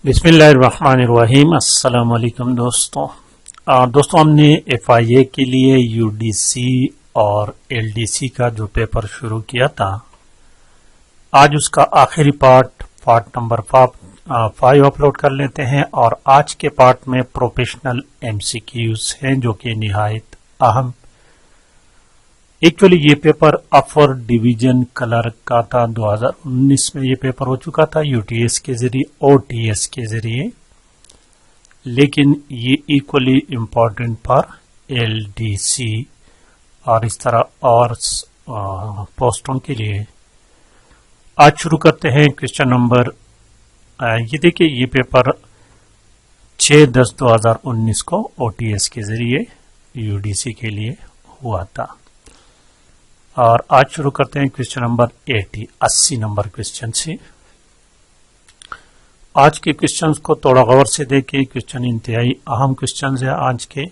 बिस्मिल्लाहिर्रहमानिर्रहीम। अस्सलाम वालेकुम दोस्तों। हमने FIA के लिए UDC और LDC का जो पेपर शुरू किया था, आज उसका आखिरी पार्ट नंबर 5 अपलोड कर लेते हैं। और आज के पार्ट में प्रोफेशनल MCQs हैं जो कि निहायत अहम। एक्चुअली ये पेपर अपर डिवीजन क्लर्क का था। 2019 में ये पेपर हो चुका था UTS के जरिए, OTS के जरिए, लेकिन ये इक्वली इम्पोर्टेंट फॉर LDC और इस तरह और पोस्टों के लिए। आज शुरू करते हैं क्वेश्चन नंबर। ये देखिए, ये पेपर 6/10/2019 को OTS के जरिए UDC के लिए हुआ था। और आज शुरू करते हैं क्वेश्चन नंबर 80 नंबर क्वेश्चन से। आज के क्वेश्चंस को थोड़ा गौर से देखें। क्वेश्चन इंतहाई अहम क्वेश्चन है आज के।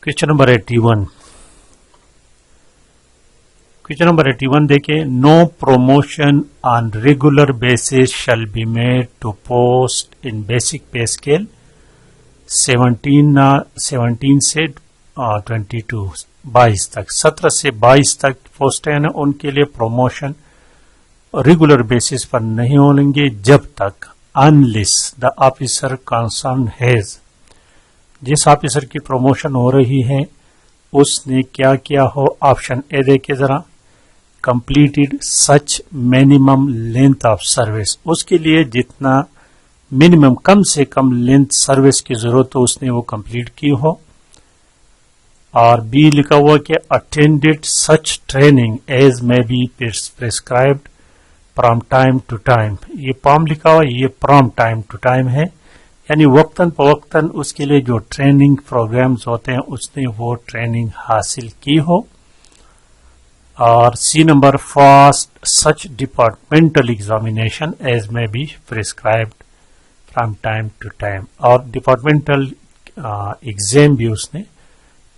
Question number 81। क्वेश्चन नंबर 81 देखें। No promotion on regular basis shall be made to post in basic pay scale 17 से 22 तक, 17 से 22 तक पोस्ट है ना, उनके लिए प्रमोशन रेगुलर बेसिस पर नहीं होंगे जब तक unless the officer concern has, जिस ऑफिसर की प्रमोशन हो रही है उसने क्या किया हो। ऑप्शन ए देखे जरा। Completed such minimum length of service, उसके लिए जितना मिनिमम कम से कम लेंथ सर्विस की जरूरत हो उसने वो कंप्लीट की हो। और बी लिखा हुआ कि attended such training as may be prescribed from time to time. ये प्रॉम लिखा हुआ, ये फ्रॉम टाइम टू टाइम है, यानी वक्तन फवक्तन उसके लिए जो ट्रेनिंग प्रोग्राम्स होते हैं उसने वो ट्रेनिंग हासिल की हो। और C number, first such departmental examination as may be prescribed from time to time, और डिपार्टमेंटल एग्जाम भी उसने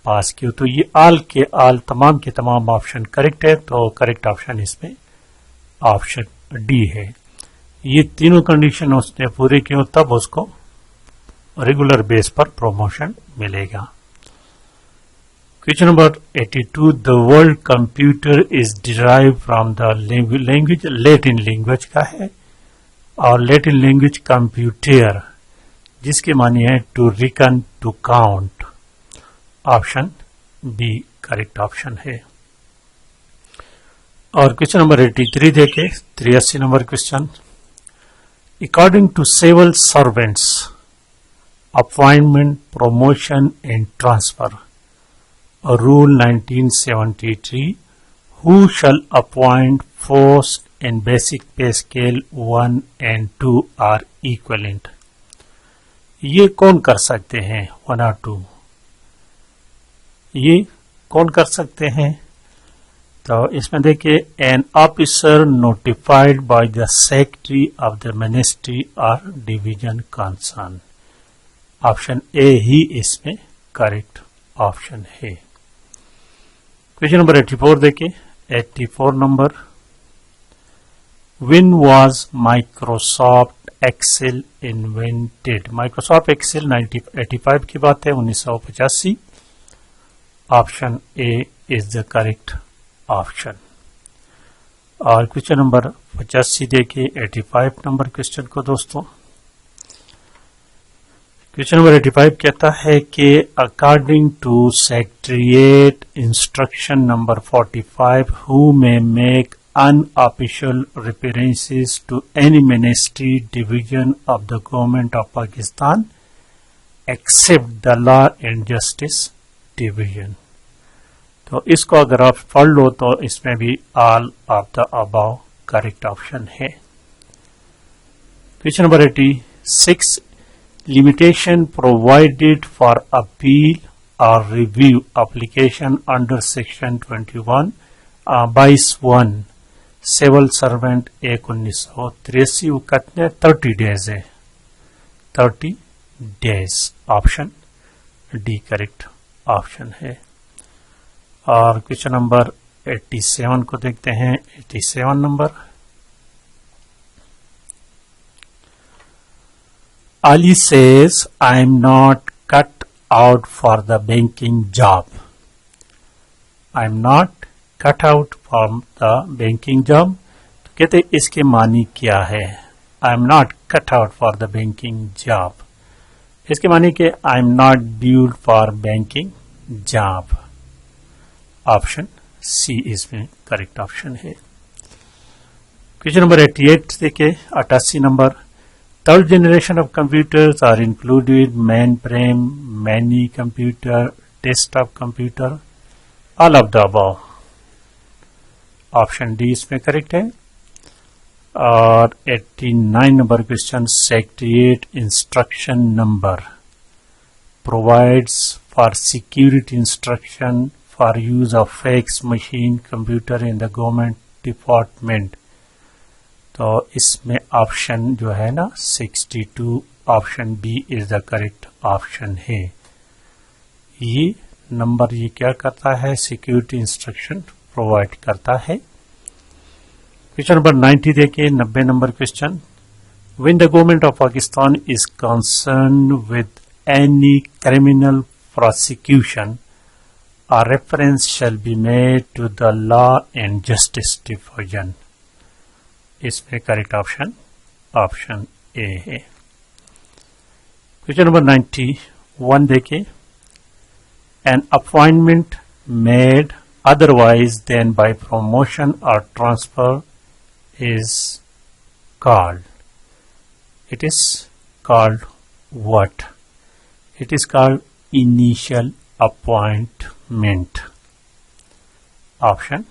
पास की हो। तो ये आल के आल तमाम के तमाम ऑप्शन करेक्ट है। तो करेक्ट ऑप्शन इसमें ऑप्शन डी है। ये तीनों कंडीशन उसने पूरे की हो तब उसको रेगुलर बेस पर प्रमोशन मिलेगा। Question number 82। The word computer is derive from the language, Latin language का है, और लैटिन लैंग्वेज कंप्यूटर जिसके मानी है to reckon, to count. Option B correct option है। और क्वेश्चन नंबर 83 देखे। 83 number question. According to civil servants appointment, promotion and transfer rule 1973, who shall appoint post in basic pay scale 1 and 2 are equivalent. ये कौन कर सकते हैं, 1 और 2? ये कौन कर सकते हैं? तो इसमें देखिए, an officer notified by the secretary of the ministry और डिवीजन कंसर्न। ऑप्शन ए ही इसमें करेक्ट ऑप्शन है। क्वेश्चन नंबर 84 देखिए। 84 number. When was Microsoft Excel invented? Microsoft Excel 1985 की बात है, 1985। Option A is the correct option. और question number 85 देखिए 85 नंबर क्वेश्चन को दोस्तों। क्वेश्चन नंबर 85 कहता है कि according to secretariat instruction number 45, who may make unofficial references to any ministry division of the government of Pakistan except the law and justice division. तो इसको अगर आप पढ़ लो तो इसमें भी all of the above correct option है। Question number 86। Limitation provided for appeal और review application under section 22(1) civil servant act 1983 वो कितने 30 डेज है, 30 days. Option D correct option है। और क्वेश्चन नंबर 87 को देखते हैं। 87 number. Ali says, I am not cut out for the banking job. I am not cut out for the banking job. तो कहते इसके मानी क्या है? I am not cut out for the banking job. इसके मानी कि I am not built for banking job. Option C इसमें करेक्ट ऑप्शन है। क्वेश्चन नंबर 88 देखिए, 88 number. Third generation of computers are included mainframe, many computer, desktop computer, all of the above. Option D इसमें correct है। और 89 number question, secretariat instruction number provides for security instruction for use of fax machine computer in the government department. तो इसमें option जो है ना 62, option B is the correct option है। ये नंबर ये क्या करता है? सिक्योरिटी इंस्ट्रक्शन प्रोवाइड करता है। क्वेश्चन नंबर 90 देखिए, 90 number question. When the government of Pakistan is concern with any criminal prosecution, a reference shall be made to the law and justice division. इसमें करेक्ट ऑप्शन ऑप्शन ए है। Question number 91 देखिए, an appointment made otherwise than by promotion or transfer is called. It is called what? It is called initial appointment. Option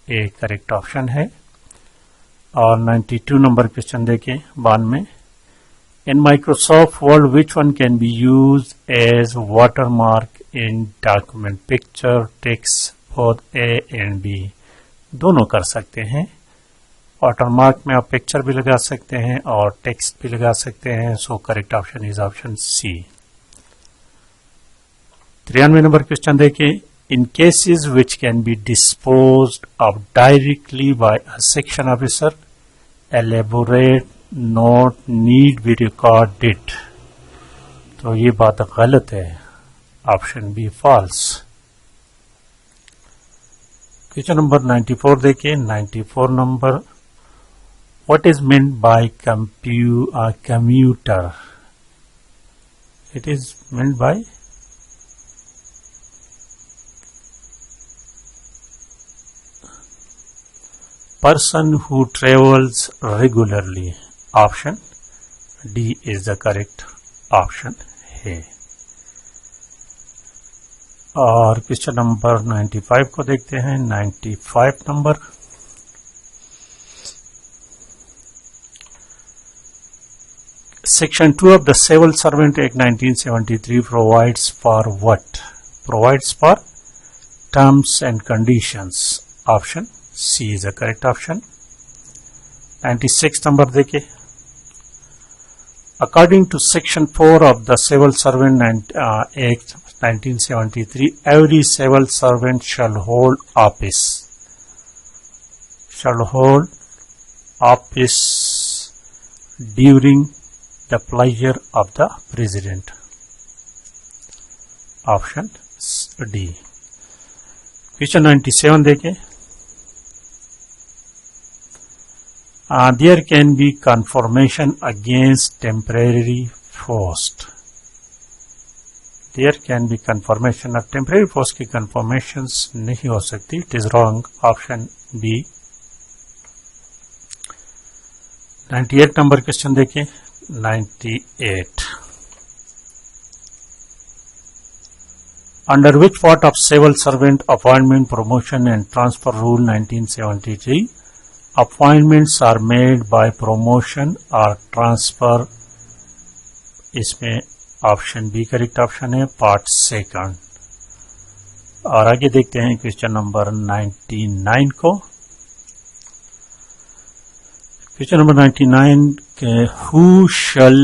A correct option है। और 92 number question देखिए, 92। In Microsoft Word which one can be use as watermark in document? Picture, text, both A and B दोनों कर सकते हैं। Watermark में आप picture भी लगा सकते हैं और टेक्स्ट भी लगा सकते हैं। So correct option is option C. 93 number question देखिए, in cases which can be disposed of directly by a section officer, elaborate note need be recorded. तो ये बात गलत है, option B false. Question number 94 देखिए, 94 number. What is meant by commuter? It is meant by person who travels regularly. Option D is the correct option है। और question number 95 को देखते हैं। 95 number, section 2 of the civil servant act 1973 provides for what? Provides for terms and conditions. Option C is the correct option. 96 number देखिए, according to section 4 of the civil servant act 1973, every civil servant shall hold office during the pleasure of the president. Option D. Question 97 देखिए, there can be confirmation against temporary post. There can be confirmation of temporary post की confirmations नहीं हो सकती। It is wrong. Option B. 98 number question देखिए, 98। Under which part of civil servant appointment, promotion and transfer rule 1973 appointments are made by promotion or transfer? इसमें option B correct option है, part second. और आगे देखते हैं question number 99 को। Question number 99 के, who shall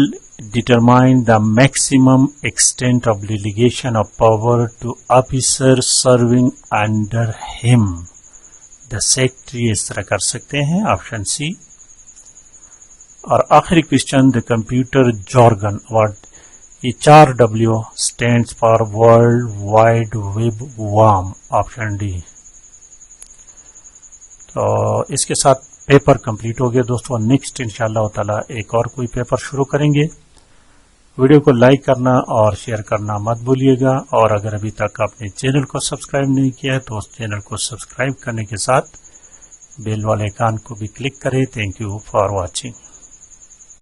determine the maximum extent of delegation of power to officers serving under him? The secretary इस तरह कर सकते हैं, ऑप्शन सी। और आखिरी question, the computer jargon award, ये 4W stands for world wide web warm, option D. तो इसके साथ पेपर कंप्लीट हो गया दोस्तों। नेक्स्ट इंशाअल्लाह ताला एक और कोई पेपर शुरू करेंगे। वीडियो को लाइक करना और शेयर करना मत भूलिएगा, और अगर अभी तक आपने चैनल को सब्सक्राइब नहीं किया है तो उस चैनल को सब्सक्राइब करने के साथ बेल वाले आइकन को भी क्लिक करें। Thank you for watching.